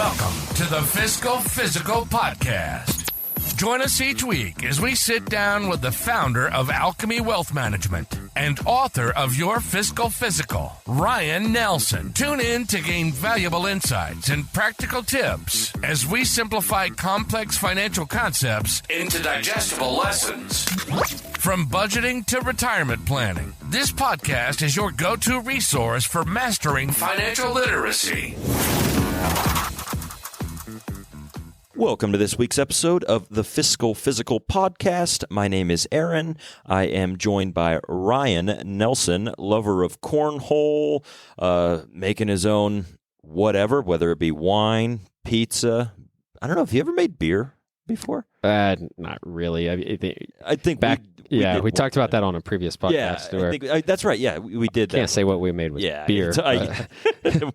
Welcome to the Fiscal Physical Podcast. Join us each week as we sit down with the founder of Alchemy Wealth Management and author of Your Fiscal Physical, Ryan Nelson. Tune in to gain valuable insights and practical tips as we simplify complex financial concepts into digestible lessons. From budgeting to retirement planning, this podcast is your go-to resource for mastering financial literacy. Welcome to this week's episode of the Fiscal Physical Podcast. My name is Aaron. I am joined by Ryan Nelson, lover of cornhole, making his own whatever, whether it be wine, pizza. I don't know. Have you ever made beer before? Not really. I think we talked about that on a previous podcast. Yeah, I think, that's right. Yeah, we did that. Can't say what we made with beer.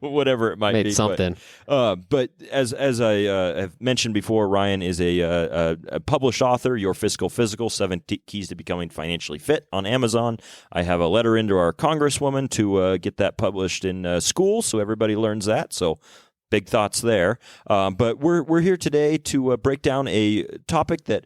Whatever it might made be. Something. But as I have mentioned before, Ryan is a published author, Your Fiscal Physical, 7 Keys to Becoming Financially Fit on Amazon. I have a letter into our congresswoman to get that published in school so everybody learns that. So big thoughts there. But we're here today to break down a topic that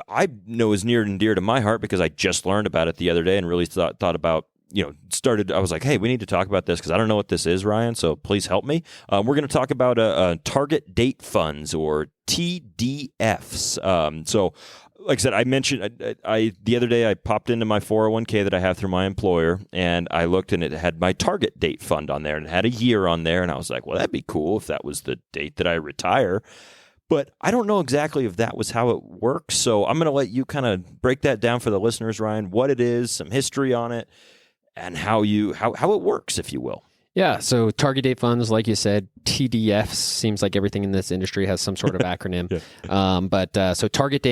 I know is near and dear to my heart because I just learned about it the other day and really thought about, I was like, hey, we need to talk about this because I don't know what this is, Ryan, so please help me. We're going to talk about target date funds or TDFs. So like I said, I mentioned the other day I popped into my 401k that I have through my employer, and I looked and it had my target date fund on there and it had a year on there, and I was like, well, that'd be cool if that was the date that I retire. But I don't know exactly if that was how it works, so I'm going to let you kind of break that down for the listeners, Ryan, what it is, some history on it, and how it works, if you will. Yeah, so target date funds, like you said, TDFs, seems like everything in this industry has some sort of acronym. Yeah. So target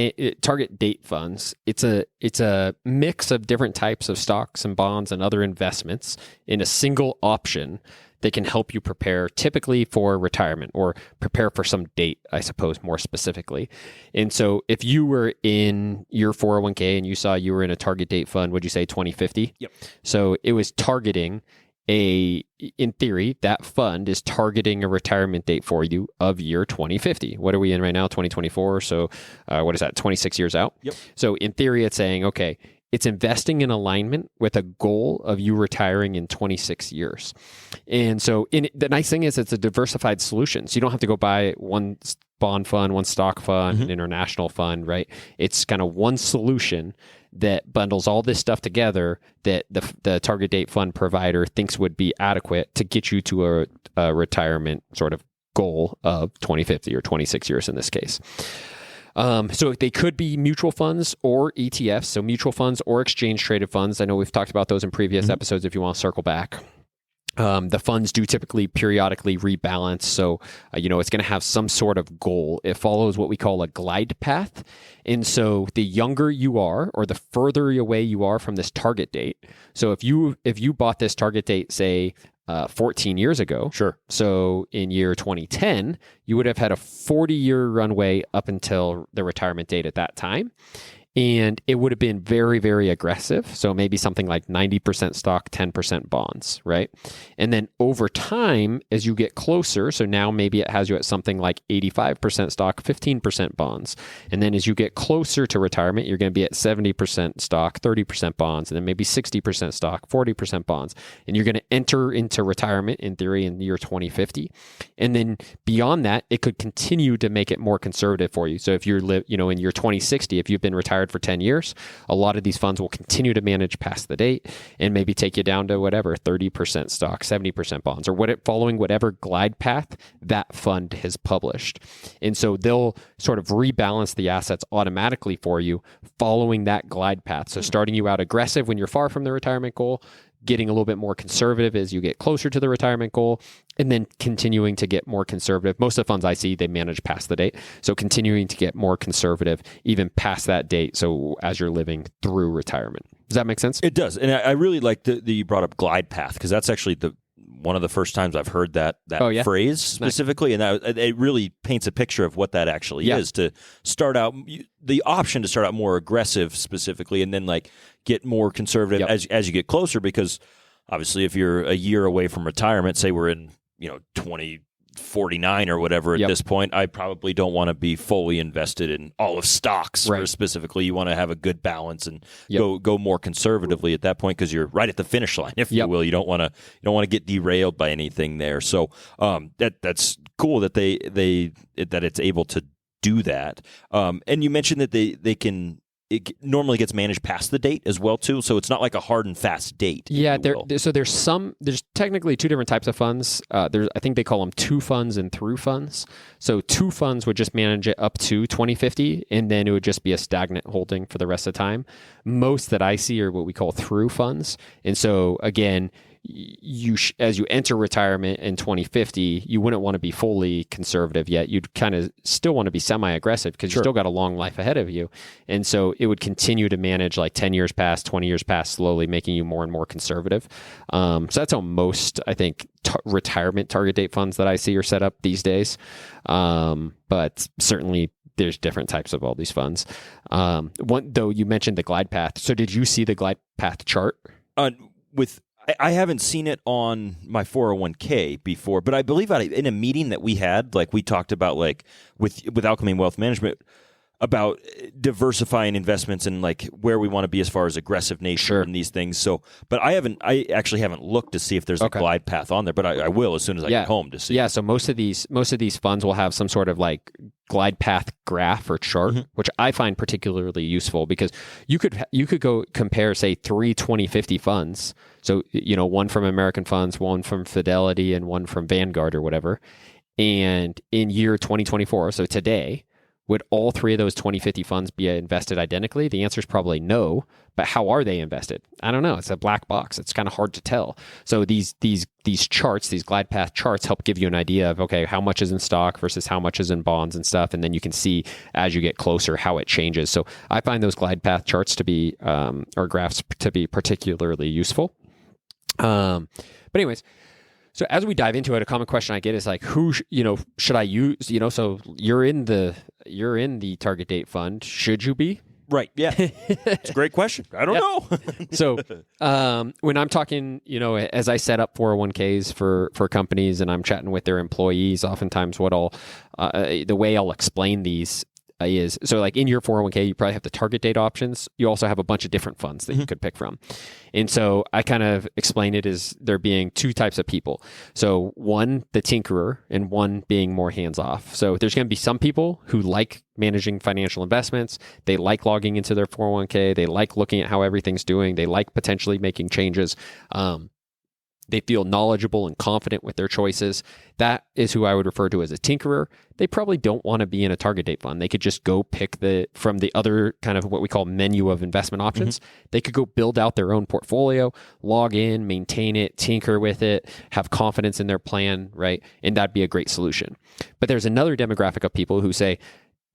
date funds, it's a mix of different types of stocks and bonds and other investments in a single option that can help you prepare typically for retirement or prepare for some date, I suppose, more specifically. And so if you were in your 401k and you saw you were in a target date fund, would you say 2050? Yep. So it was targeting in theory, that fund is targeting a retirement date for you of year 2050. What are we in right now? 2024. So what is that? 26 years out. Yep. So in theory, it's saying, okay, it's investing in alignment with a goal of you retiring in 26 years. And so the nice thing is it's a diversified solution. So you don't have to go buy one bond fund, one stock fund, an international fund, right? It's kind of one solution that bundles all this stuff together that the target date fund provider thinks would be adequate to get you to a retirement sort of goal of 2050 or 26 years in this case. So they could be mutual funds or ETFs, so mutual funds or exchange traded funds. I know we've talked about those in previous episodes if you want to circle back. The funds do typically periodically rebalance, so it's going to have some sort of goal. It follows what we call a glide path, and so the younger you are, or the further away you are from this target date. So if you bought this target date, say 14 years ago, sure. So in year 2010, you would have had a 40-year runway up until the retirement date at that time. And it would have been very, very aggressive. So maybe something like 90% stock, 10% bonds, right? And then over time, as you get closer, so now maybe it has you at something like 85% stock, 15% bonds. And then as you get closer to retirement, you're going to be at 70% stock, 30% bonds, and then maybe 60% stock, 40% bonds. And you're going to enter into retirement, in theory, in the year 2050. And then beyond that, it could continue to make it more conservative for you. So if you're in year 2060, if you've been retired for 10 years, a lot of these funds will continue to manage past the date and maybe take you down to 30% stock, 70% bonds, or following whatever glide path that fund has published. And so they'll sort of rebalance the assets automatically for you following that glide path. So starting you out aggressive when you're far from the retirement goal, getting a little bit more conservative as you get closer to the retirement goal, and then continuing to get more conservative. Most of the funds I see, they manage past the date. So continuing to get more conservative even past that date. So as you're living through retirement. Does that make sense? It does. And I really like that you brought up glide path because that's actually one of the first times I've heard that phrase specifically. Nice. And it really paints a picture of what that actually is, to start out, the option to start out more aggressive specifically, and then get more conservative as you get closer, because obviously if you're a year away from retirement, say we're in 20 49 or whatever at this point, I probably don't want to be fully invested in all of stocks. Right. Specifically, you want to have a good balance and go more conservatively at that point because you're right at the finish line, if you will. You don't want to get derailed by anything there. So that's cool that that it's able to do that. And you mentioned that it normally gets managed past the date as well too, so it's not like a hard and fast date. Yeah, so there's technically two different types of funds. I think they call them to funds and through funds. So to funds would just manage it up to 2050, and then it would just be a stagnant holding for the rest of the time. Most that I see are what we call through funds, and so again, as you enter retirement in 2050, you wouldn't want to be fully conservative yet. You'd kind of still want to be semi-aggressive because you still got a long life ahead of you. And so it would continue to manage like 10 years past, 20 years past, slowly making you more and more conservative. So that's how most, I think, retirement target date funds that I see are set up these days. But certainly there's different types of all these funds. Though you mentioned the glide path. So did you see the glide path chart? I haven't seen it on my 401k before, but I believe in a meeting that we had, like we talked about, like with Alchemy Wealth Management, about diversifying investments and like where we want to be as far as aggressive nature and these things. So, but I actually haven't looked to see if there's a glide path on there, but I will as soon as I get home to see. Yeah. So most of these funds will have some sort of like glide path graph or chart, which I find particularly useful because you could go compare, say, 3 2050 funds. So, one from American Funds, one from Fidelity, and one from Vanguard or whatever. And in year 2024, so today, would all three of those 2050 funds be invested identically? The answer is probably no. But how are they invested? I don't know. It's a black box. It's kind of hard to tell. So these charts, these glide path charts, help give you an idea of, okay, how much is in stock versus how much is in bonds and stuff. And then you can see as you get closer how it changes. So I find those glide path charts to be, or graphs to be particularly useful. But anyways, so as we dive into it, a common question I get is like, who should I use? So you're in the target date fund. Should you be? Right. Yeah. It's a great question. I don't know. So when I'm talking, as I set up 401ks for companies and I'm chatting with their employees, oftentimes the way I'll explain these is, so like in your 401k, you probably have the target date options. You also have a bunch of different funds that you could pick from. And so I kind of explain it as there being two types of people. So one, the tinkerer, and one being more hands-off. So there's going to be some people who like managing financial investments. They like logging into their 401k. They like looking at how everything's doing. They like potentially making changes. They feel knowledgeable and confident with their choices. That is who I would refer to as a tinkerer. They probably don't want to be in a target date fund. They could just go pick from the other kind of what we call menu of investment options. They could go build out their own portfolio, log in, maintain it, tinker with it, have confidence in their plan, right? And that'd be a great solution. But there's another demographic of people who say,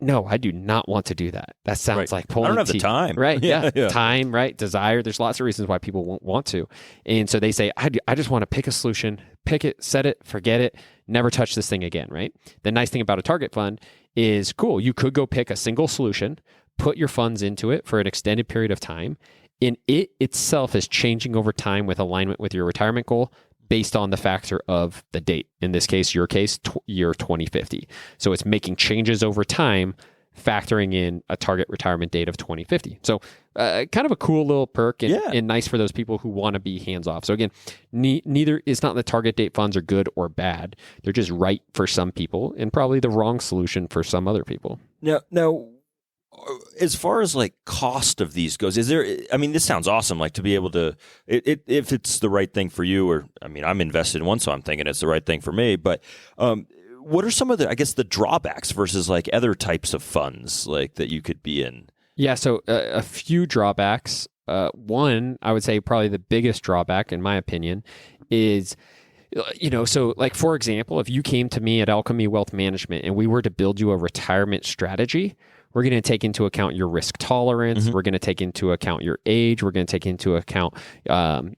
no, I do not want to do that. That sounds like pulling I don't have teeth. the time. Right. Yeah. Time, right. Desire. There's lots of reasons why people won't want to. And so they say, I just want to pick a solution, pick it, set it, forget it, never touch this thing again. Right. The nice thing about a target fund is cool. You could go pick a single solution, put your funds into it for an extended period of time. And it itself is changing over time with alignment with your retirement goal based on the factor of the date. In this case, year 2050. So it's making changes over time, factoring in a target retirement date of 2050. So kind of a cool little perk and nice for those people who want to be hands-off. So again, neither, it's not the target date funds are good or bad. They're just right for some people and probably the wrong solution for some other people. Now, as far as like cost of these goes, this sounds awesome. Like to be able to, if it's the right thing for you, or I'm invested in one, so I'm thinking it's the right thing for me. But what are some of the drawbacks versus like other types of funds like that you could be in? Yeah, so a few drawbacks. One, I would say probably the biggest drawback, in my opinion, is so like, for example, if you came to me at Alchemy Wealth Management and we were to build you a retirement strategy, we're going to take into account your risk tolerance. We're going to take into account your age. We're going to take into account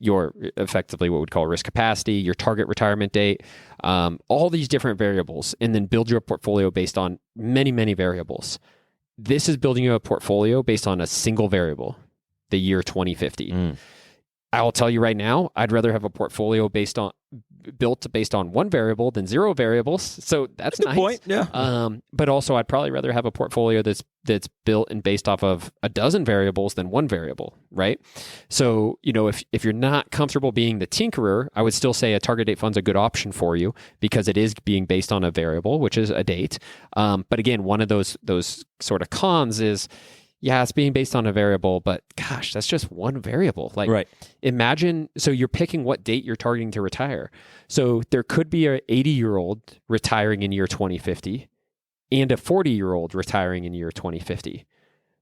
your effectively what we'd call risk capacity, your target retirement date, all these different variables, and then build your portfolio based on many, many variables. This is building you a portfolio based on a single variable, the year 2050. I'll tell you right now, I'd rather have a portfolio built based on one variable than zero variables. So that's nice. Good point. Yeah. But also, I'd probably rather have a portfolio that's built and based off of a dozen variables than one variable, right? So, if you're not comfortable being the tinkerer, I would still say a target date fund's a good option for you because it is being based on a variable, which is a date. But again, one of those sort of cons is, yeah, it's being based on a variable, but gosh, that's just one variable. Like, right. Imagine, so you're picking what date you're targeting to retire. So there could be an 80-year-old retiring in year 2050 and a 40-year-old retiring in year 2050.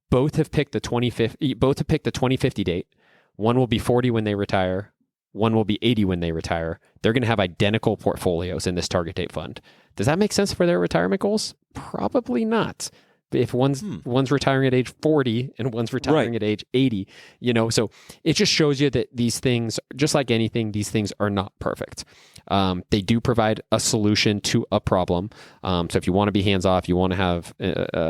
Both have picked the 2050 date. One will be 40 when they retire. One will be 80 when they retire. They're going to have identical portfolios in this target date fund. Does that make sense for their retirement goals? Probably not. If one's retiring at age 40 and one's retiring at age 80, so it just shows you that these things, just like anything, these things are not perfect. They do provide a solution to a problem. So if you want to be hands off, you want to have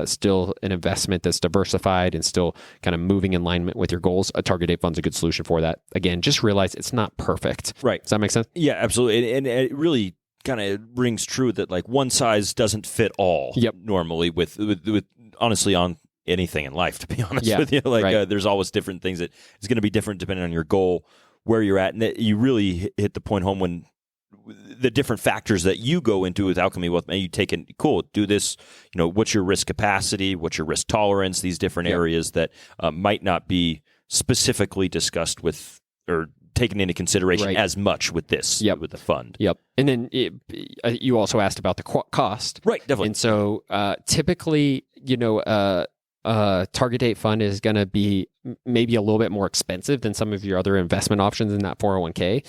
still an investment that's diversified and still kind of moving in alignment with your goals, a target date fund's a good solution for that. Again, just realize it's not perfect. Right. Does that make sense? Yeah, absolutely. And it really kind of rings true that like one size doesn't fit all. Yep. Normally with honestly on anything in life, to be honest with you, there's always different things that it's going to be different depending on your goal, where you're at. And you really hit the point home when the different factors that you go into with Alchemy Wealth, you take in, cool, do this, what's your risk capacity, what's your risk tolerance, these different areas that might not be specifically discussed with or taken into consideration as much with this, with the fund. Yep. And then you also asked about the cost. Right, definitely. And so typically, target date fund is going to be maybe a little bit more expensive than some of your other investment options in that 401k.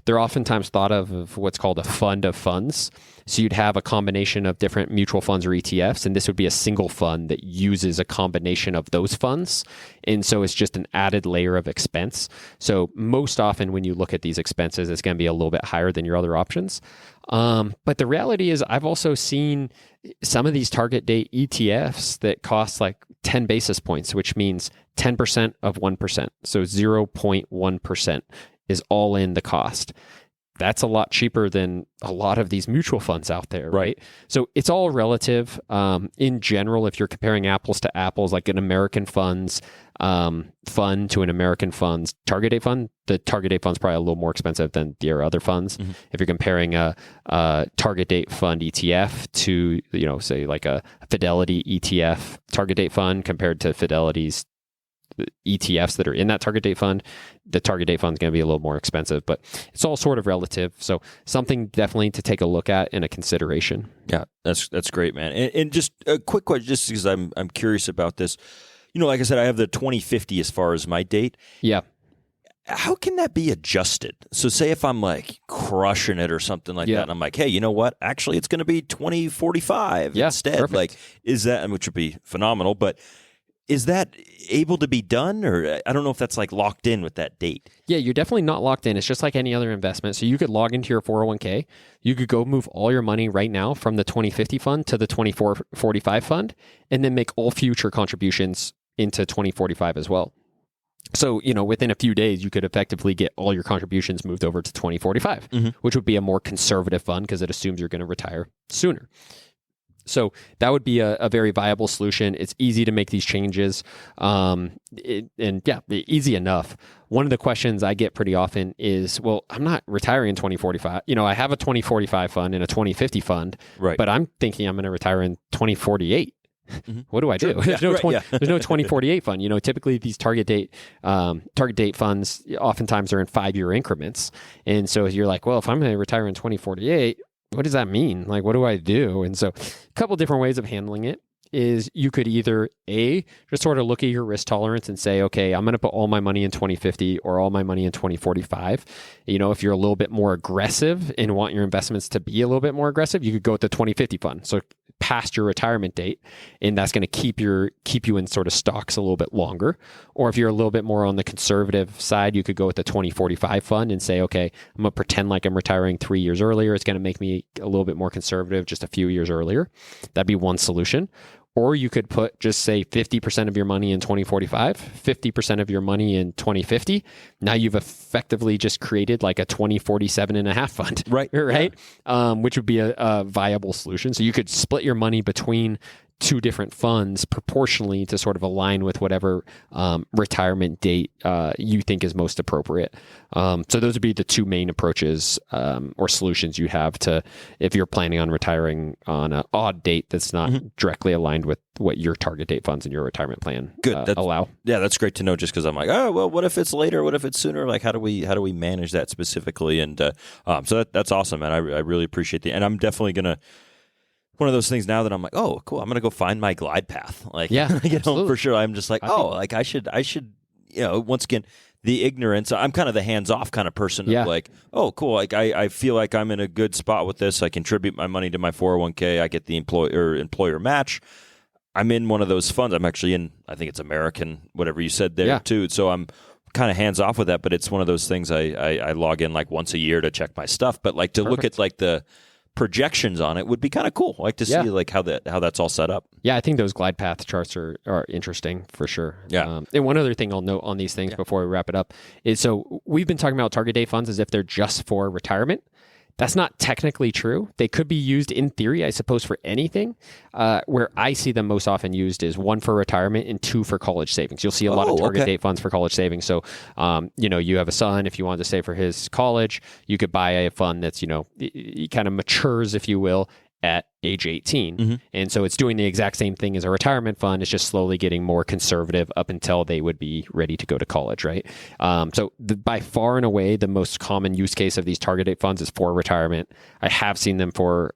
They're oftentimes thought of what's called a fund of funds. So you'd have a combination of different mutual funds or ETFs, and this would be a single fund that uses a combination of those funds. And so it's just an added layer of expense. So most often when you look at these expenses, it's going to be a little bit higher than your other options. But the reality is I've also seen some of these target date ETFs that cost like 10 basis points, which means 10% of 1%. So 0.1% is all in the cost. That's a lot cheaper than a lot of these mutual funds out there, right? So it's all relative. In general, if you're comparing apples to apples, like an American funds fund to an American funds target date fund, the target date fund's probably a little more expensive than your other funds. Mm-hmm. If you're comparing a target date fund ETF to, say like a Fidelity ETF target date fund compared to Fidelity's ETFs that are in that target date fund, the target date fund is going to be a little more expensive, but it's all sort of relative. So something definitely to take a look at and a consideration. Yeah, that's great, man. And just a quick question, just because I'm curious about this. Like I said, I have the 2050 as far as my date. Yeah. How can that be adjusted? So say if I'm like crushing it or something like that, and I'm like, hey, you know what? Actually, it's going to be 2045 instead. Perfect. Like, is that, which would be phenomenal, but is that able to be done? Or I don't know if that's like locked in with that date. Yeah, you're definitely not locked in. It's just like any other investment. So you could log into your 401k. You could go move all your money right now from the 2050 fund to the 2045 fund, and then make all future contributions into 2045 as well. So, within a few days, you could effectively get all your contributions moved over to 2045, which would be a more conservative fund because it assumes you're going to retire sooner. So that would be a very viable solution. It's easy to make these changes, easy enough. One of the questions I get pretty often is, well, I'm not retiring in 2045. I have a 2045 fund and a 2050 fund, but I'm thinking I'm going to retire in 2048. Mm-hmm. What do I do? There's no 2048 fund. Typically these target date funds oftentimes are in 5-year increments. And so you're like, well, if I'm going to retire in 2048, what does that mean? Like, what do I do? And so a couple different ways of handling it is you could either just sort of look at your risk tolerance and say, okay, I'm going to put all my money in 2050 or all my money in 2045. If you're a little bit more aggressive and want your investments to be a little bit more aggressive, you could go with the 2050 fund. So past your retirement date, and that's going to keep you in sort of stocks a little bit longer. Or if you're a little bit more on the conservative side, you could go with the 2045 fund and say, okay, I'm going to pretend like I'm retiring 3 years earlier. It's going to make me a little bit more conservative just a few years earlier. That'd be one solution. Or you could put, just say 50% of your money in 2045, 50% of your money in 2050. Now you've effectively just created like a 2047 and a half fund. Right. Right. Yeah. Which would be a viable solution. So you could split your money between two different funds proportionally to sort of align with whatever retirement date you think is most appropriate. So those would be the two main approaches or solutions you have to, if you're planning on retiring on an odd date that's not directly aligned with what your target date funds in your retirement plan allow. Yeah, that's great to know, just because I'm like, oh, well, what if it's later? What if it's sooner? Like, how do we manage that specifically? And so that's awesome, man. I really appreciate and I'm definitely going to, one of those things now that I'm like, oh, cool, I'm going to go find my glide path. Like, yeah, for sure. I'm just like, I should, once again, the ignorance, I'm kind of the hands-off kind of person. Yeah. Of like, oh, cool. Like, I feel like I'm in a good spot with this. I contribute my money to my 401k. I get the employer match. I'm in one of those funds. I'm actually in, I think it's American, whatever you said there too. So I'm kind of hands-off with that, but it's one of those things I log in like once a year to check my stuff. But like to look at like the projections on it would be kind of cool. Like to see like how that's all set up. Yeah, I think those glide path charts are interesting for sure. Yeah. And one other thing I'll note on these things before we wrap it up is, so we've been talking about target date funds as if they're just for retirement. That's not technically true. They could be used in theory, I suppose, for anything. Where I see them most often used is one for retirement and two for college savings. You'll see a lot of target date funds for college savings. So, you have a son, if you wanted to save for his college, you could buy a fund that's, it kind of matures, if you will, at age 18. And so it's doing the exact same thing as a retirement fund. It's just slowly getting more conservative up until they would be ready to go to college, right? So by far and away, the most common use case of these target date funds is for retirement. I have seen them for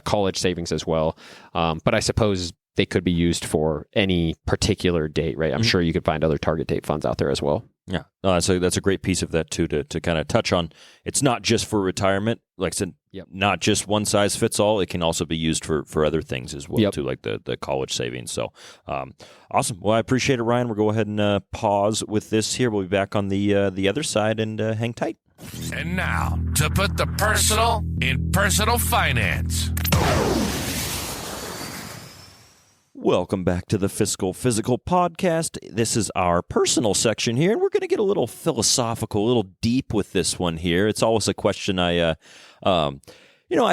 college savings as well. But I suppose they could be used for any particular date, right? I'm sure you could find other target date funds out there as well. Yeah. So that's a great piece of that too, to kind of touch on. It's not just for retirement. Like I said, not just one size fits all. It can also be used for other things as well too, like the college savings. So awesome. Well, I appreciate it, Ryan. We'll go ahead and pause with this here. We'll be back on the other side, and hang tight. And now, to put the personal in personal finance. Welcome back to the Fiscal Physical Podcast. This is our personal section here, and we're going to get a little philosophical, a little deep with this one here. It's always a question I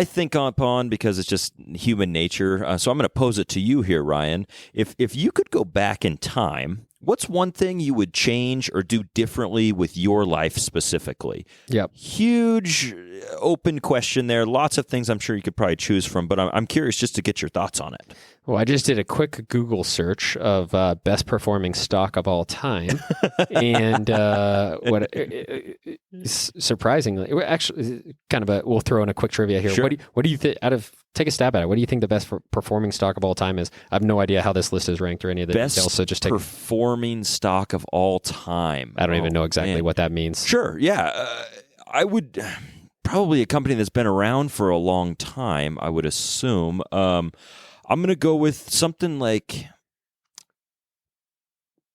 think upon because it's just human nature. So I'm going to pose it to you here, Ryan. If you could go back in time, what's one thing you would change or do differently with your life specifically? Yep. Huge open question there. Lots of things I'm sure you could probably choose from, but I'm curious just to get your thoughts on it. Well, I just did a quick Google search of best performing stock of all time, and surprisingly, actually, we'll throw in a quick trivia here. Sure. What do you think? Take a stab at it. What do you think the best performing stock of all time is? I have no idea how this list is ranked or any of the details. So just take performing stock of all time. I don't even know exactly what that means. Sure. Yeah, I would probably a company that's been around for a long time. I would assume. I'm going to go with something like,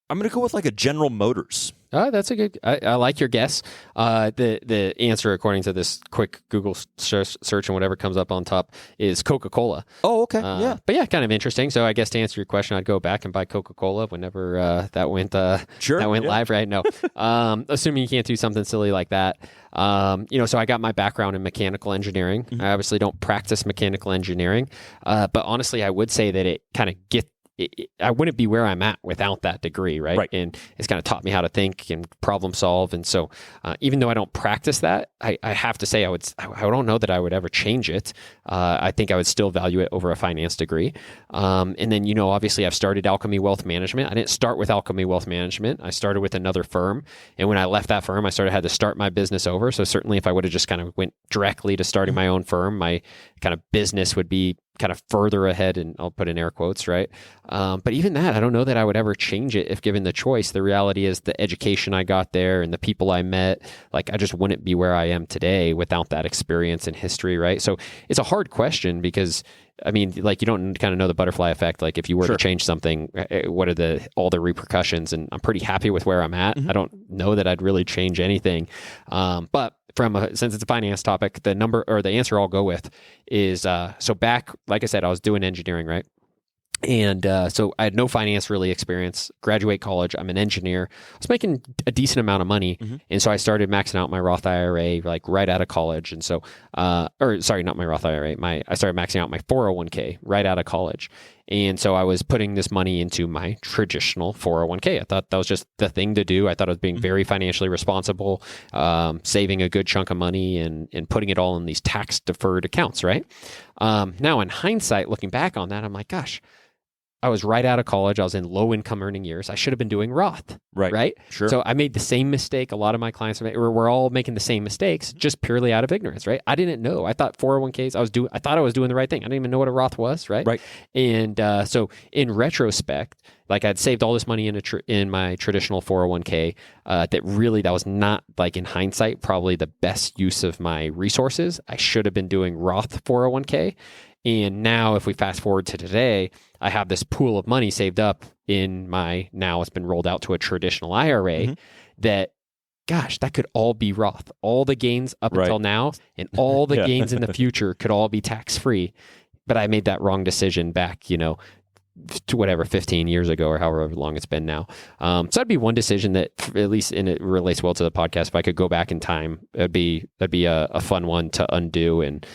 like a General Motors. That's a good. I like your guess. The answer, according to this quick Google search and whatever comes up on top, is Coca-Cola. Oh, okay, yeah. But yeah, kind of interesting. So I guess to answer your question, I'd go back and buy Coca-Cola whenever that went. Live, right? No, assuming you can't do something silly like that. So I got my background in mechanical engineering. I obviously don't practice mechanical engineering, but honestly, I would say that it kind of I wouldn't be where I'm at without that degree, right? And it's kind of taught me how to think and problem solve. And so even though I don't practice that, I have to say I don't know that I would ever change it. I think I would still value it over a finance degree. And then, obviously I've started Alchemy Wealth Management. I didn't start with Alchemy Wealth Management. I started with another firm. And when I left that firm, I had to start my business over. So certainly if I would have just kind of went directly to starting my own firm, my kind of business would be kind of further ahead, and I'll put in air quotes, right? But even that, I don't know that I would ever change it if given the choice. The reality is the education I got there and the people I met, like I just wouldn't be where I am today without that experience and history, right? So it's a hard question because, I mean, like you don't kind of know the butterfly effect. Like if you were to change something, what are all the repercussions? And I'm pretty happy with where I'm at. I don't know that I'd really change anything. But since it's a finance topic, the answer I'll go with is, so back, like I said, I was doing engineering, right? And so I had no finance really experience, graduate college. I'm an engineer. I was making a decent amount of money. And so I started maxing out my Roth IRA like right out of college. And so, or sorry, not my Roth IRA. I started maxing out my 401k right out of college. And so I was putting this money into my traditional 401k. I thought that was just the thing to do. I thought I was being very financially responsible, saving a good chunk of money and putting it all in these tax deferred accounts, right? Now in hindsight, looking back on that, I'm like, gosh, I was right out of college. I was in low income earning years. I should have been doing Roth. Right. Sure. So I made the same mistake. A lot of my clients we're all making the same mistakes just purely out of ignorance. Right. I didn't know. I thought 401ks, I thought I was doing the right thing. I didn't even know what a Roth was. Right. And so in retrospect, like I'd saved all this money in my traditional 401k that was not, like in hindsight, probably the best use of my resources. I should have been doing Roth 401k. And now if we fast forward to today, I have this pool of money saved up in now it's been rolled out to a traditional IRA that, gosh, that could all be Roth. All the gains up until now and all the gains in the future could all be tax-free. But I made that wrong decision back, to whatever 15 years ago or however long it's been now. So that'd be one decision that, at least it relates well to the podcast. If I could go back in time, that'd be a fun one to undo and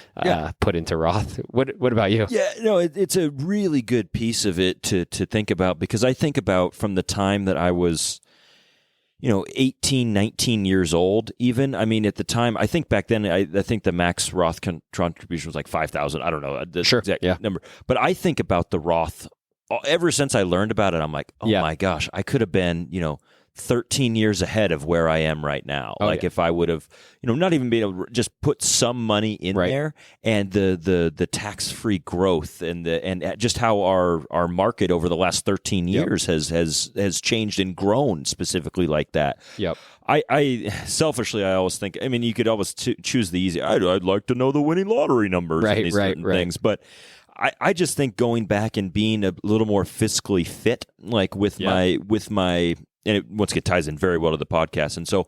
put into Roth. What about you? Yeah, no, it's a really good piece of it to think about, because I think about from the time that I was 18, 19 years old, even. I mean, at the time, I think back then, I think the max Roth contribution was like 5,000. I don't know the exact number. But I think about the Roth. Ever since I learned about it, I'm like, my gosh, I could have been, 13 years ahead of where I am right now. If I would have, not even been able to just put some money in there, and the tax-free growth and just how our market over the last 13 years has changed and grown specifically like that. Yep. I selfishly, I always think, I mean, you could always choose the easy. I'd like to know the winning lottery numbers and these certain things, but I just think going back and being a little more fiscally fit, like with my, and it once again ties in very well to the podcast. And so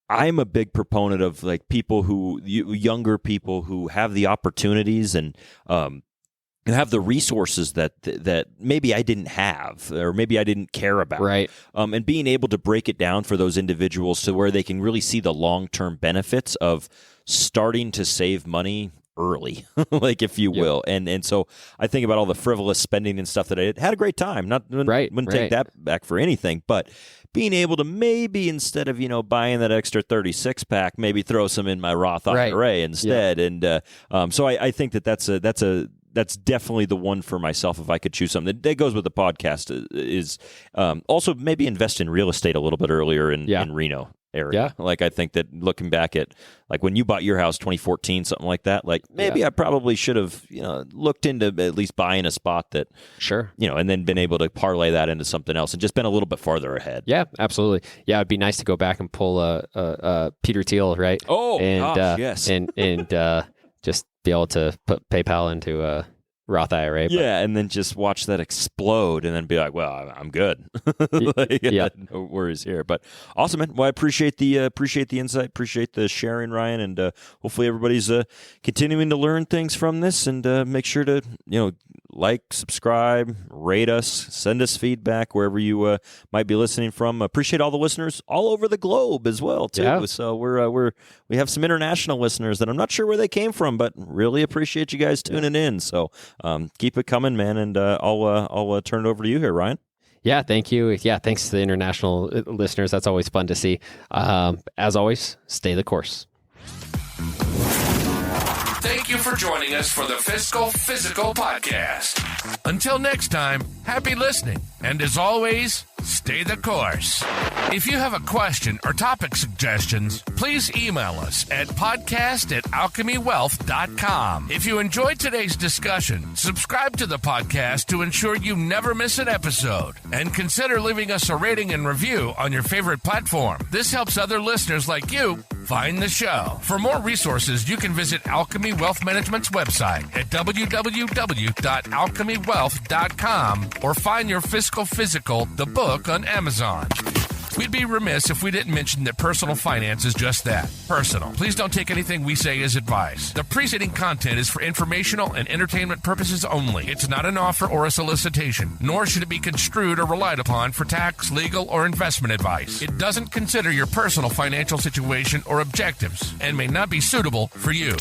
I'm a big proponent of like younger people who have the opportunities and have the resources that maybe I didn't have, or maybe I didn't care about. Right. And being able to break it down for those individuals to where they can really see the long-term benefits of starting to save money early, like, if you will. And so I think about all the frivolous spending and stuff that I did. Had a great time. Wouldn't take that back for anything, but being able to maybe, instead of, buying that extra 36 pack, maybe throw some in my Roth IRA instead. And so I think that's definitely the one for myself. If I could choose something that goes with the podcast, is also maybe invest in real estate a little bit earlier in Reno area. Like, I think that looking back at, like, when you bought your house 2014, something like that, like, maybe I probably should have, looked into at least buying a spot that, and then been able to parlay that into something else and just been a little bit farther ahead. Yeah, absolutely. Yeah, it'd be nice to go back and pull a Peter Thiel, right? Oh, and, gosh, yes. and just be able to put PayPal into a Roth IRA. And then just watch that explode and then be like, well, I'm good. No worries here. But awesome, man. Well, I appreciate the insight, appreciate the sharing, Ryan, and hopefully everybody's continuing to learn things from this, and make sure to, like, subscribe, rate us, send us feedback wherever you might be listening from. Appreciate all the listeners all over the globe as well, too. Yeah. So we have some international listeners that I'm not sure where they came from, but really appreciate you guys tuning in. So keep it coming, man, and I'll turn it over to you here, Ryan. Yeah, thank you. Yeah, thanks to the international listeners. That's always fun to see. As always, stay the course. Thank you for joining us for the Fiscal Physical Podcast. Until next time, happy listening. And as always, stay the course. If you have a question or topic suggestions, please email us at podcast@alchemywealth.com. If you enjoyed today's discussion, subscribe to the podcast to ensure you never miss an episode. And consider leaving us a rating and review on your favorite platform. This helps other listeners like you find the show. For more resources, you can visit Alchemy Wealth Management's website at www.alchemywealth.com or find your Fiscal Physical, the book, on Amazon. We'd be remiss if we didn't mention that personal finance is just that, personal. Please don't take anything we say as advice. The preceding content is for informational and entertainment purposes only. It's not an offer or a solicitation, nor should it be construed or relied upon for tax, legal, or investment advice. It doesn't consider your personal financial situation or objectives and may not be suitable for you.